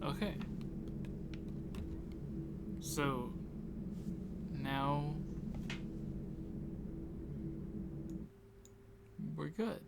Okay. So now we're good.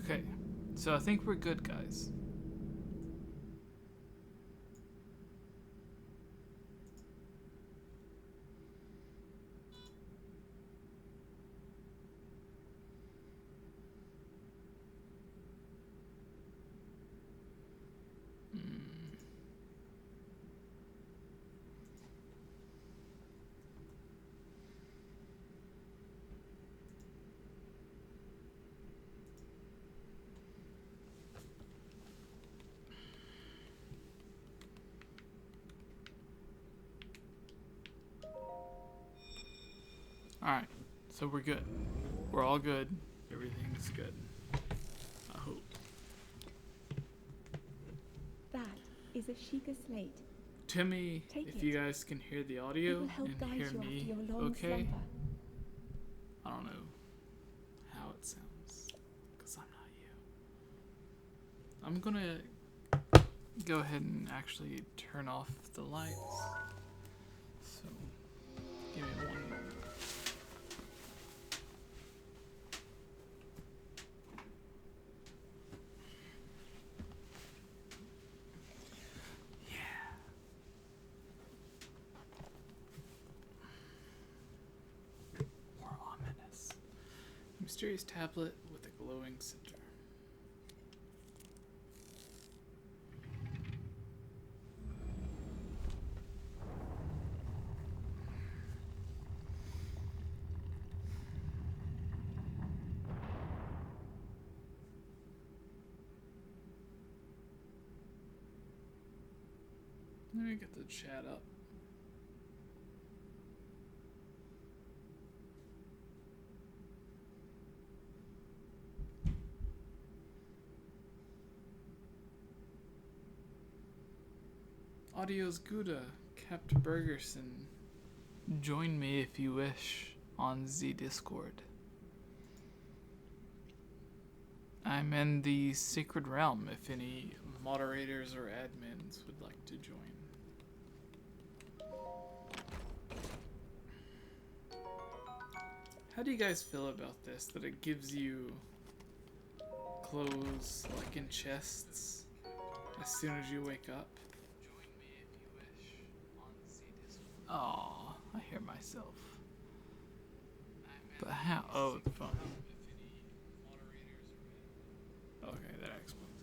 Okay, so I think we're good, guys. Alright, so we're good. We're all good. Everything's good. I hope. That is a Sheikah slate. Timmy, Take if it. you guys can hear the It audio will help and guide hear you me, after your long okay? slumber. I don't know how it sounds, because I'm not you. I'm gonna go ahead and actually turn off the lights. So, give me one moment. More ominous. Mysterious tablet with a glowing center. Let me get the chat up. Audio's Gouda, Capt Bergerson. Join me if you wish on the Discord. I'm in the Sacred Realm if any moderators or admins would like to join. How do you guys feel about this? That it gives you clothes like in chests as soon as you wake up? Join me if you wish on the Discord. Aw, I hear myself. But how? Oh, the phone. Okay, that explains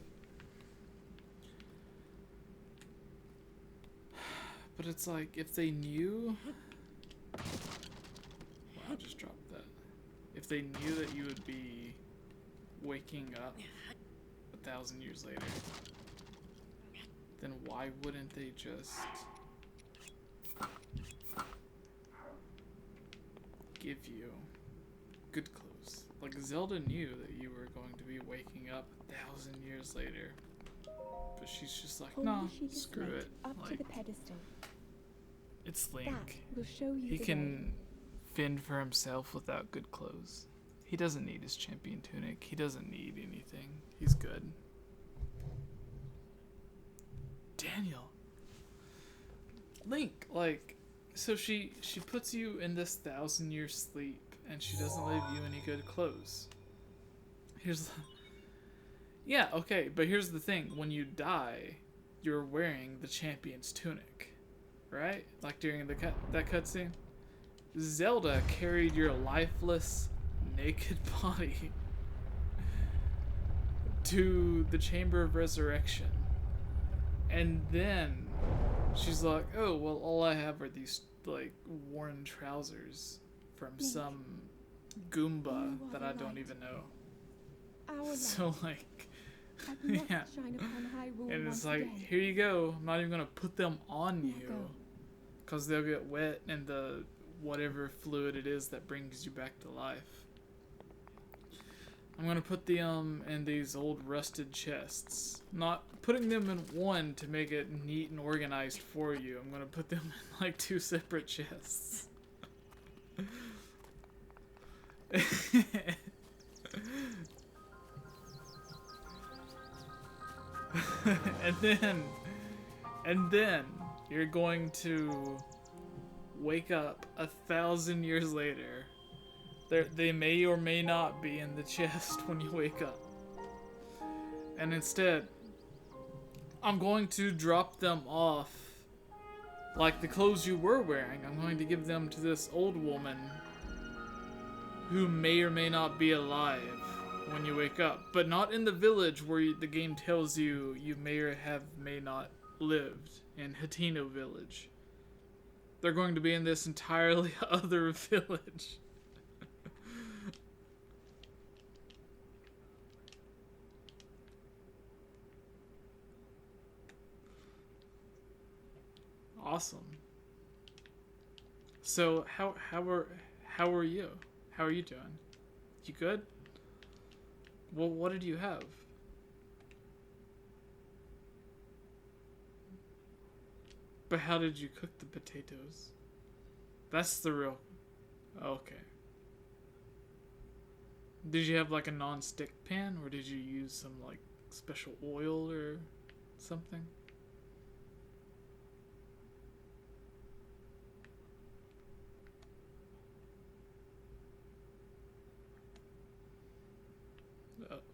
it. But it's like, if they knew... Wow, I just dropped that. If they knew that you would be waking up 1,000 years later, then why wouldn't they just give you good clothes? Like, Zelda knew that you were going to be waking up 1,000 years later, but she's just like, Hold nah, the Sheikah screw slate it. up to Like, the pedestal. it's That Link. will show you He the can way. fend for himself without good clothes. He doesn't need his champion tunic. He doesn't need anything. He's good. Daniel. Link, like, so she puts you in this 1,000-year sleep, and she doesn't leave you any good clothes. Yeah, okay, but here's the thing. When you die, you're wearing the champion's tunic, right? Like during that cutscene. Zelda carried your lifeless, naked body to the Chamber of Resurrection. And then she's like, oh, well, all I have are these, like, worn trousers from some Goomba that I don't even know. our land. So like, And must yeah. shine upon high rule And once it's like, again. here you go. I'm not even gonna put them on Now you, go. cause they'll get wet in the whatever fluid it is that brings you back to life. I'm gonna put them in these old rusted chests. Not putting them in one to make it neat and organized for you. I'm gonna put them in like 2 separate chests. and then you're going to wake up 1,000 years later. They may or may not be in the chest when you wake up. And instead, I'm going to drop them off like the clothes you were wearing. I'm going to give them to this old woman who may or may not be alive when you wake up, but not in the village where the game tells you you may not lived in Hateno village. They're going to be in this entirely other village. Awesome. So how are you? How are you doing? You good? Well, what did you have? But how did you cook the potatoes? That's the real... Okay. Did you have like a non-stick pan, or did you use some like special oil or something?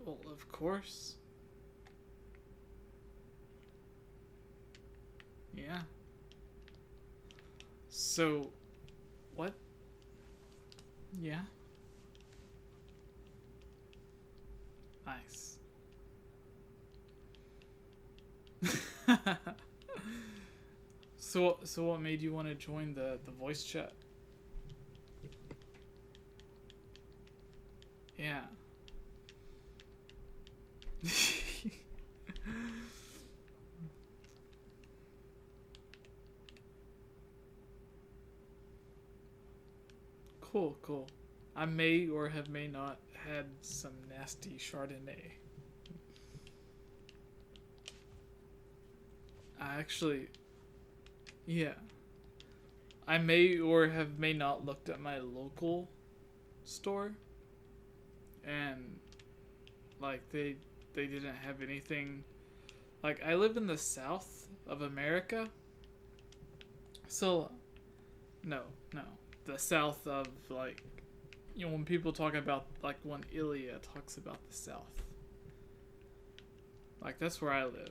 Well, of course. Yeah. So, what? Yeah. Nice. So what made you want to join the voice chat? Yeah. Cool. I may or have may not had some nasty Chardonnay. Yeah. I may or have may not looked at my local store, and like they didn't have anything. Like, I live in the south of America, so no, the south of, like, you know, when people talk about, like, when Ilya talks about the south, like, that's where I live.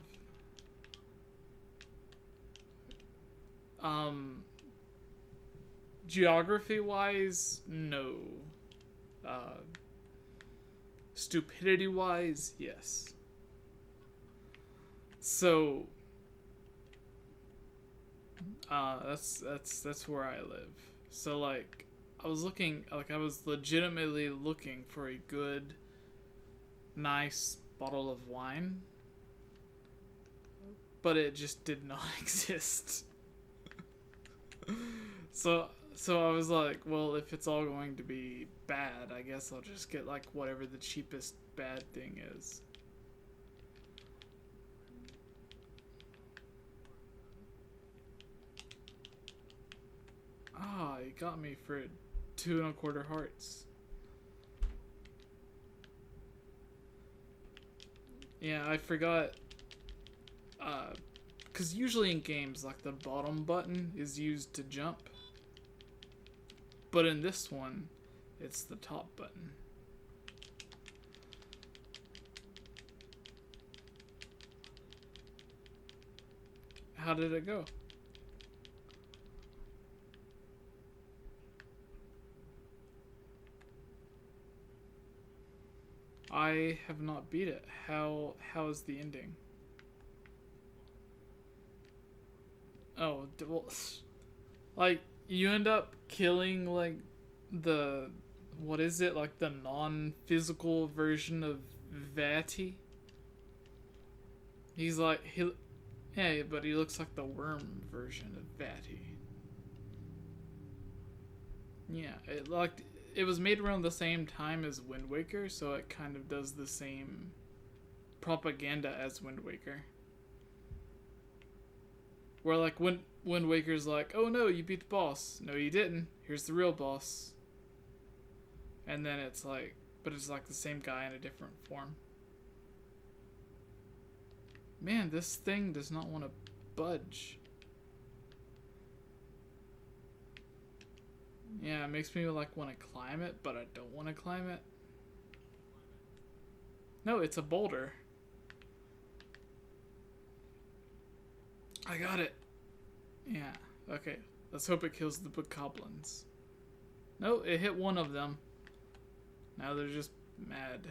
Geography wise, no. Stupidity wise, yes. So that's where I live. So like I was legitimately looking for a good, nice bottle of wine, but it just did not exist. So I was like, well, if it's all going to be bad, I guess I'll just get like whatever the cheapest bad thing is. Ah, he got me for 2.25 hearts. Yeah, I forgot. Because usually in games, like, the bottom button is used to jump. But in this one, it's the top button. How did it go? I have not beat it. How is the ending? Oh, well, like, you end up killing, like, the, what is it, like, the non-physical version of Vatty. He's like yeah, but he looks like the worm version of Vatty. Yeah, it was made around the same time as Wind Waker, so it kind of does the same propaganda as Wind Waker. Where like Wind Waker's like, oh no, you beat the boss. No, you didn't. Here's the real boss. And then it's like, but it's like the same guy in a different form. Man, this thing does not want to budge. Yeah, it makes me like want to climb it, but I don't want to climb it. No, it's a boulder. I got it. Yeah, okay. Let's hope it kills the bokoblins. No, it hit one of them. Now they're just mad.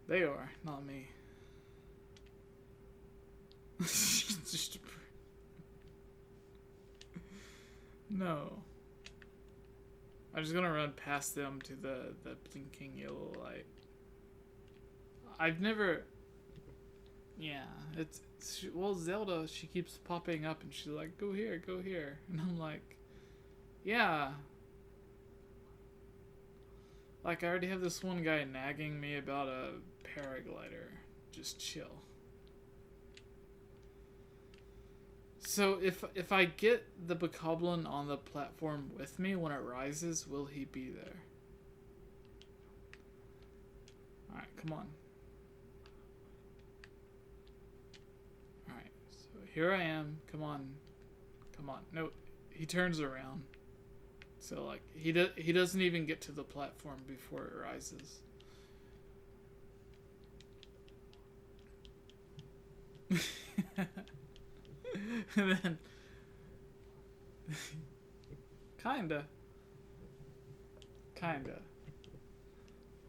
They are, not me. Just no. I'm just gonna run past them to the blinking yellow light. I've never... Yeah, it's well, Zelda, she keeps popping up and she's like, go here, go here. And I'm like, yeah. Like, I already have this one guy nagging me about a paraglider. Just chill. So, if I get the bokoblin on the platform with me when it rises, will he be there? Alright, come on. Alright, so here I am. Come on. Come on. No, he turns around. So, like, he doesn't even get to the platform before it rises. And then... Kinda.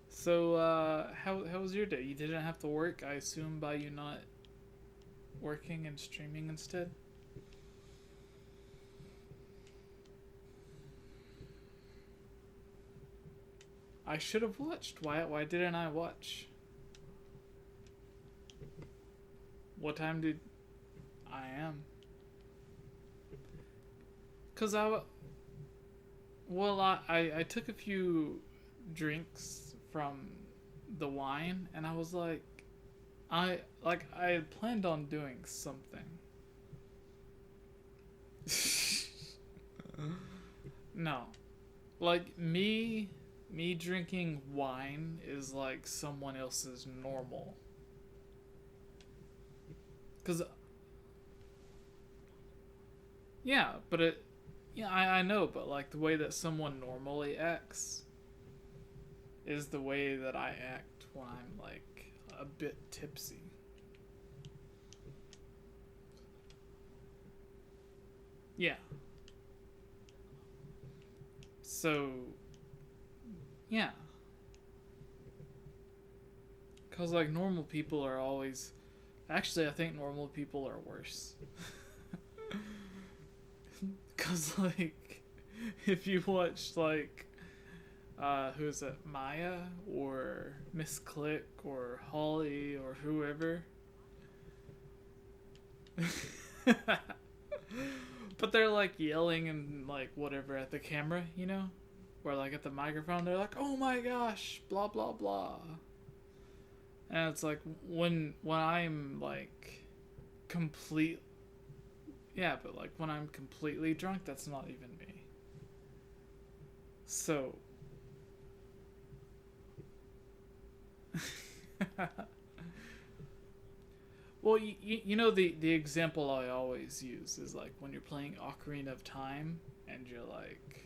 So, how was your day? You didn't have to work, I assume, by you not working and streaming instead? I should have watched. Why didn't I watch? What time did I am? Cause I took a few drinks from the wine and I was like, I had planned on doing something. No, like me drinking wine is like someone else's normal. Cause yeah, but I know, but like the way that someone normally acts is the way that I act when I'm like a bit tipsy. Yeah. So yeah. Cause like normal people are always... Actually, I think normal people are worse. Cause like, if you watched like, who is it, Maya or Miss Click or Holly or whoever. But they're like yelling and like whatever at the camera, you know? Or like at the microphone, they're like, oh my gosh, blah blah blah. And it's like when I'm like complete, yeah, but like when I'm completely drunk, that's not even me. So well, you know the example I always use is like when you're playing Ocarina of Time and you're like,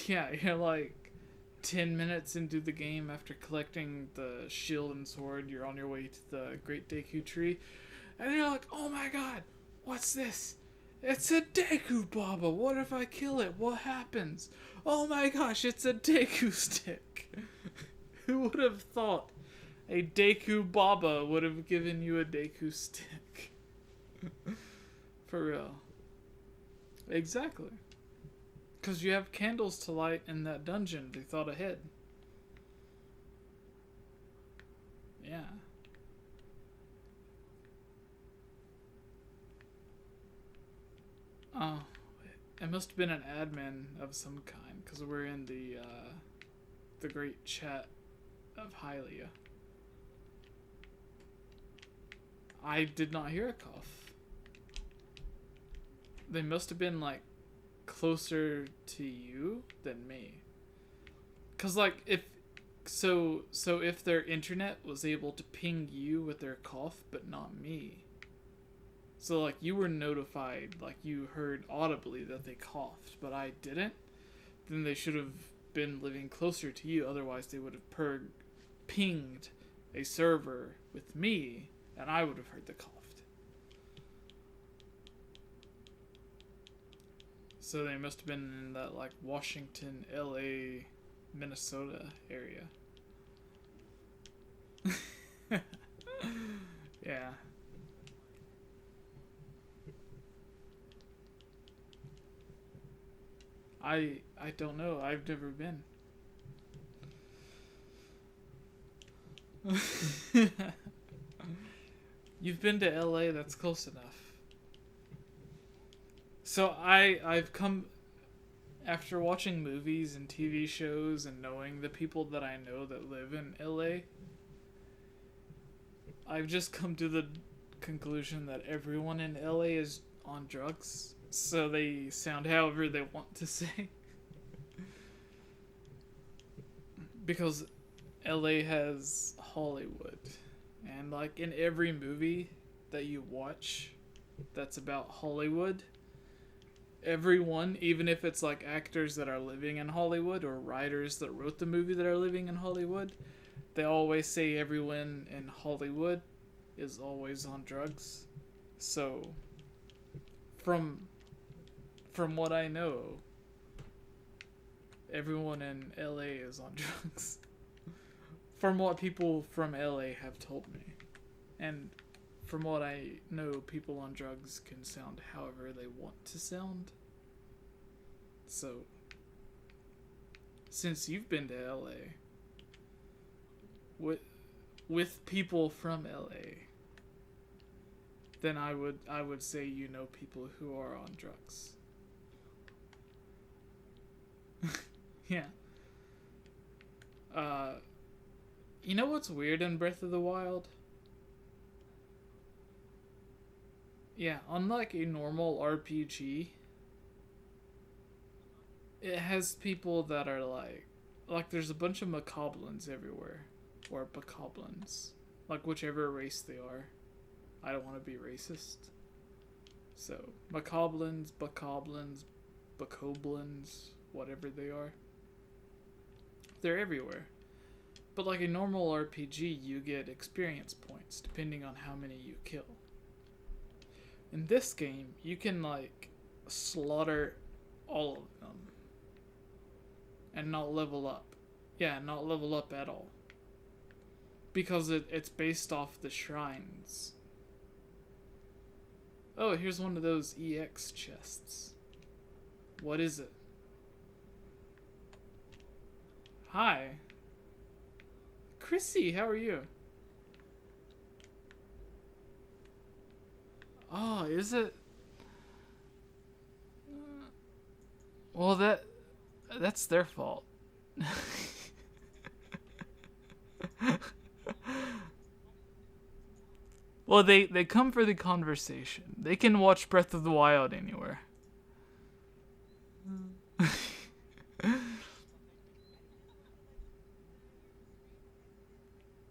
yeah, you're like 10 minutes into the game after collecting the shield and sword, you're on your way to the Great Deku Tree, and you're like, oh my god, what's this? It's a Deku Baba. What if I kill it? What happens? Oh my gosh, it's a Deku stick. Who would have thought a Deku Baba would have given you a Deku stick? For real. Exactly. Because you have candles to light in that dungeon. They thought ahead. Yeah. Oh, it must have been an admin of some kind, because we're in the great chat of 𝐼𝐧𝐬𝐢. I did not hear a cough. They must have been like closer to you than me. Cause like if their internet was able to ping you with their cough but not me. So like you were notified, like you heard audibly that they coughed, but I didn't, then they should have been living closer to you, otherwise they would have pinged a server with me and I would have heard the cough. So they must have been in that like Washington, LA, Minnesota area. Yeah. I don't know. I've never been. You've been to LA, that's close enough. So I've come after watching movies and TV shows and knowing the people that I know that live in LA. I've just come to the conclusion that everyone in LA is on drugs, so they sound however they want to say. Because LA has Hollywood, and like in every movie that you watch that's about Hollywood, everyone, even if it's like actors that are living in Hollywood or writers that wrote the movie that are living in Hollywood, they always say everyone in Hollywood is always on drugs. So from what I know, everyone in LA is on drugs. From what people from LA have told me. And from what I know, people on drugs can sound however they want to sound. So, since you've been to LA, with people from LA, then I would say you know people who are on drugs. Yeah. You know what's weird in Breath of the Wild? Yeah, unlike a normal RPG, it has people that are like there's a bunch of macablins everywhere, or bokoblins, like whichever race they are. I don't want to be racist. So, macablins, bokoblins, bokoblins, whatever they are. They're everywhere. But like a normal RPG, you get experience points depending on how many you kill. In this game, you can like slaughter all of them and not level up. Yeah, not level up at all. Because it's based off the shrines. Oh, here's one of those EX chests. What is it? Hi. Chrissy, how are you? Oh, is it? Well, that's their fault. Well, they come for the conversation. They can watch Breath of the Wild anywhere.